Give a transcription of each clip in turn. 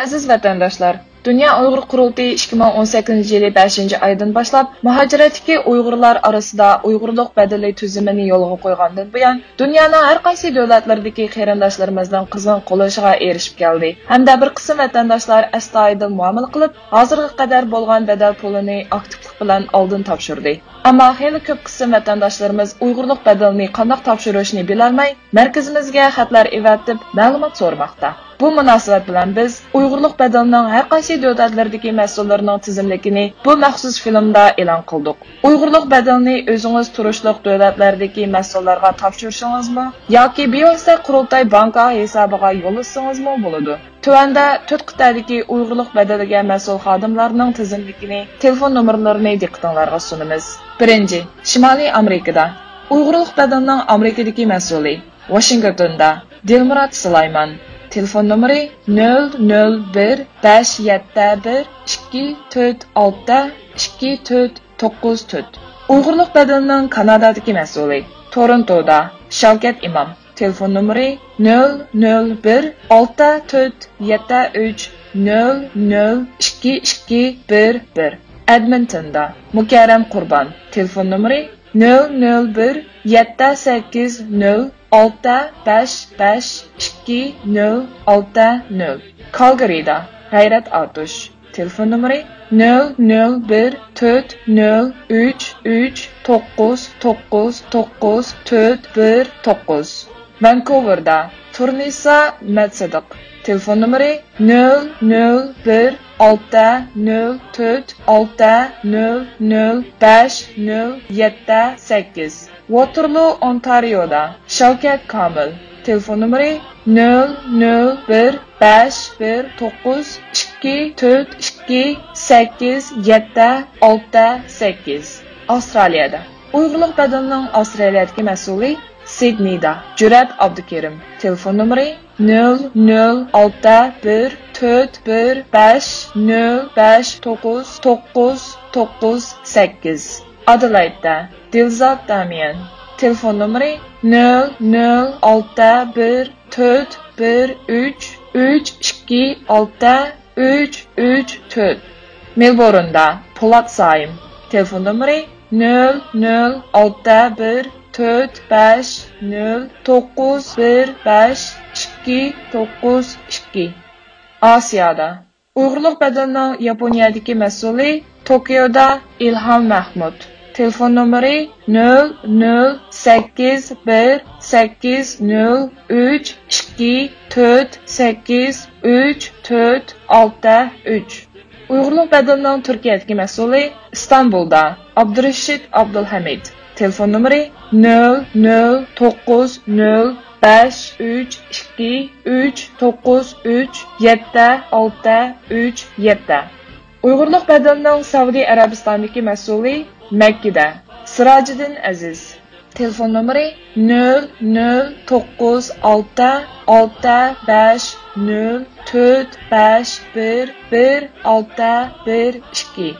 Aziz vatandaşlar, Dünya Uyghur Qurultayı 2018 yılı 5. aydan başlap muhaciratdagi Uyg'urlar arasida Uyg'urluq badali tuzumini yo'lga qo'ygandan buyon dunyoning har qaysi davlatlaridagi qarindoshlarimizning qizg'in qo'llashiga erishib keldi. Hamda bir qism vatandoshlar astoydil muomala qilib, hozirga qadar bo'lgan badal pulini aktivlik bilan oldin topshirdi. Ammo xeyli ko'p qism vatandoshlarimiz Uyg'urluq badalini qanday topshirishni bilolmay, markazimizga xatlar evatib, ma'lumot so'ramoqda. Bu munosabat bilan biz Uyg'urluq badalining har qaysi davlatlardagi mas'ullarining tizimligini bu maxsus filmda e'lon qildik. Uyg'urluq badalini o'zingiz turishliq davlatlardagi mas'ullarga topshirishingizmi yoki bevosita qurultay banka hisobiga yo'llasangizmi bo'ladi. Tuvanda 4 qit'adagi Uyg'urluq badaliga mas'ul xodimlarning tizimligini, telefon nomerlarini diqqatingizga sunamiz. 1. Shimoliy Amerikada Uyg'urluq badalining Amerikadagi mas'uli Washingtonda Dilmurod Sulaymon. Telefon nomeri 001-571-246-244. Uyg'urluq badalining Kanadadagi mas'uli Torontoda Shavkat Imom. Telefon nomeri 001-647-002-211. Edmontonda Mukarram Qurbon. Telefon nomeri 001-780-655-260. Calgary'da G'ayrat Atush. Telefon nomeri 001-403-339-99419. Vancouver'da Turnisa Matsidiq. Telefon nomeri 001-604-600-5078. Waterloo, Ontario'da Shavkat Kamil. Telefon nomeri 001-519-242-868. Avstraliyada Uyg'urluq badalining Avstraliyadagi mas'uli Sydneyda Jurat Abdukerim. Telefon nomeri 0061415059998. Adelaide'da Dilzod Damian. Telefon nomeri 0061413326334. Melbourne'da Polat Saim. Telefon nomeri 0061450915292. Asiyada Uyg'urluq badalining Yaponiyadagi mas'uli Tokioda Ilhom Mahmud. Telefon nomeri 0081803248363. Uyg'urluq badalining Turkiyadagi mas'uli Istanbulda Abdurashid Abdulhamid. Telefon nomeri 0090532393767. Uyg'urluq badalining Saudiya Arabistonidagi mas'uli Makkada Sirajiddin Aziz. Telefon nomeri 009665045116112.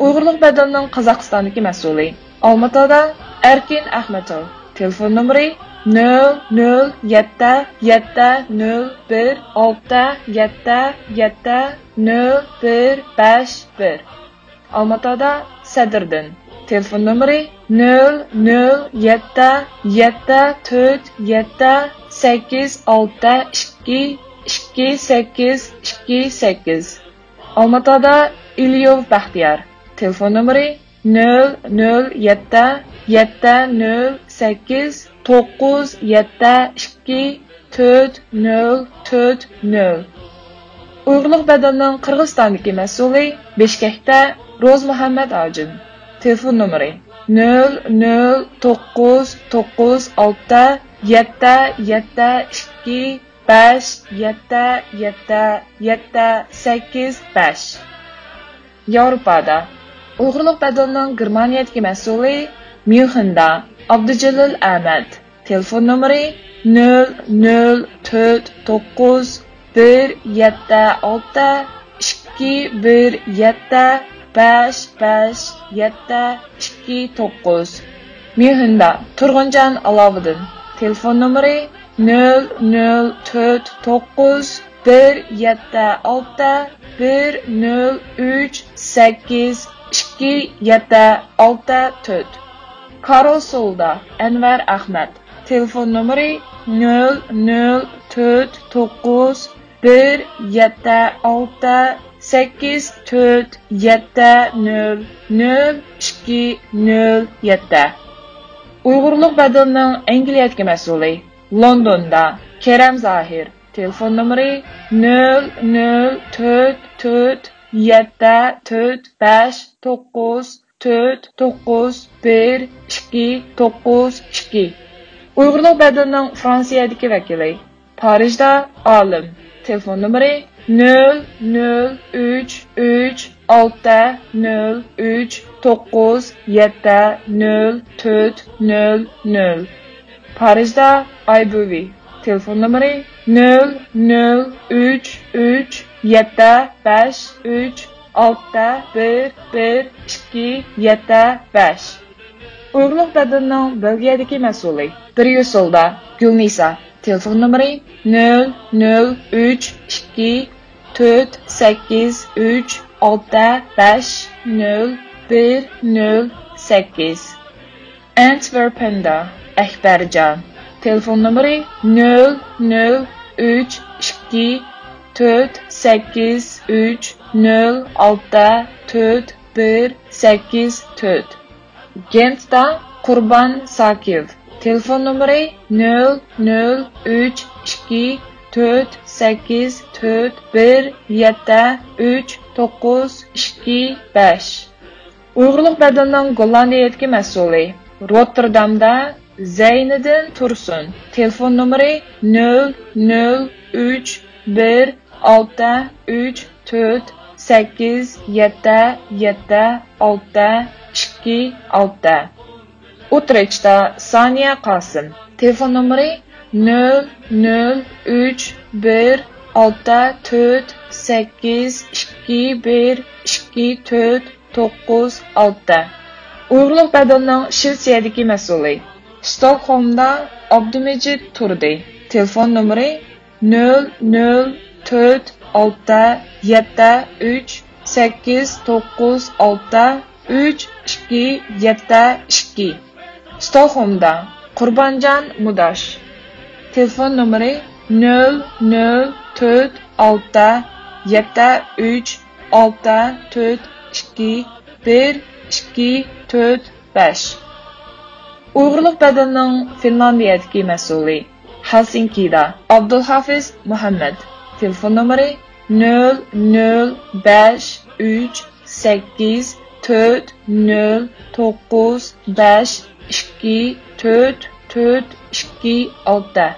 Uyg'urluq badalining Qozog'istondagi mas'uli Olmaotada Erkin Ahmetov. Telefon nomeri 0077016770151. Olmaotada Sadriddin. Telefon nomeri 00747782828. Olmaotada Ilyov Baxtiyar. Telefon nomeri 00780972440. Uyg'urluq badalining Qirg'izistondagi mas'uli Bishkekda Ro'z Muhammad Ajin. Telefon nomeri 0099972577785. Yevropada Uyg'urluq badalining Germaniyadagi mas'uli Myunxenda Abdujalil Ahmad. Telefon nomeri 0049176175529. Myunxenda Turg'unjon Aloviddin. Telefon nomeri 00499 17382038274. Karosolda Enver Ahmed. Telefon numeri 0049847000207. Uyg'urlik badalning Angliyadagi mas'uli Londonda Kerem Zahir. Telefon numeri 0044445949192. Uyg'urlik badalning Fransiyadagi vakili Parijda Olim. Telefon numeri 0033603970400. Parijda Aybuvi. Telefon numeri 0033753611275. Uyg'urlik badalning Belgiyadagi mas'uli Brюсселda Gulnisa. Telefon numeri 0032483650108. Antwerpenda Akbarjon. Telefon numeri 0032483064184. Gentda Qurban Sakiv. Telefon numeri 0032484173925. Uyg'urlik badalning Gollandiyadagi mas'uli Rotterdamda Zeyniddin Tursun. Telefon numeri 0031483777626. Utrechtda Saniya Qasim. Telefon numeri 003148482129496. Uyg'urlik badalning Shvetsiyadagi mas'uli Stockholmda Abdumejid Turdi. Telefon numeri 0046373963272. Stockholmda Qurbonjon Mudash. Telefon numeri 0046363421245. Uyg'urlik badalning Finlandiyadagi mas'uli Helsinkida Abdulhafiz Muhammad. Telefon numeri 0058390952426.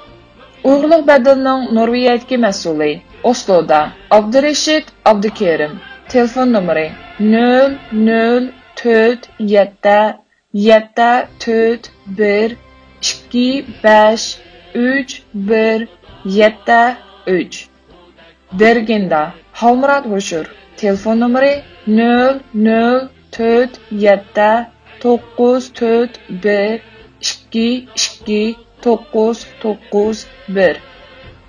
Uyg'urlik badalning Norvegiyadagi mas'uli Osloda Abdurashid Abdukerim. Telefon numeri 0047471253173. Bergenda Halmurat Hoshur. Telefon numeri 00474122991.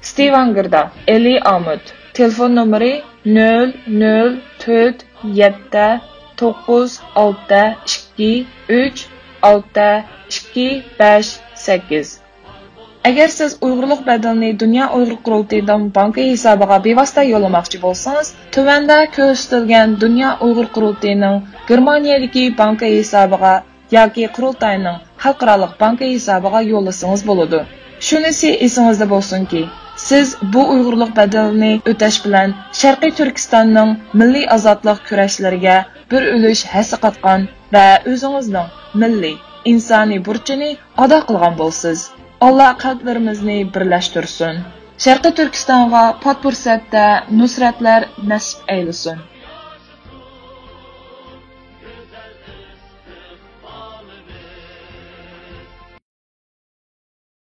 Stevangerda Eli Amut. Telefon numeri 00479623628. Agar siz Uyg'urlik badalini Dunyo Uyg'ur qurultiyidan banka hisobiga bevosita yo'llamoqchi bo'lsangiz, tuvanda ko'rsatilgan Dunyo Uyg'ur qurultiyining Germaniyadagi banka hisobiga yoki qurultayning xalqaro banka hisobiga yo'llasangiz bo'ladi. Shunisi esingizda bo'lsinki, siz bu Uyg'urlik badalini o'tash bilan Sharqiy Turkistonning milliy ozodlik kurashlariga bir ulush hissa qatgan va o'zingizning milliy insoniy burchini ado qilgan bo'lsiz. Allah qalblarimizni birlashtirsin. Sharqiy Turkistonga pot fursatda nusratlar nasib aylasin.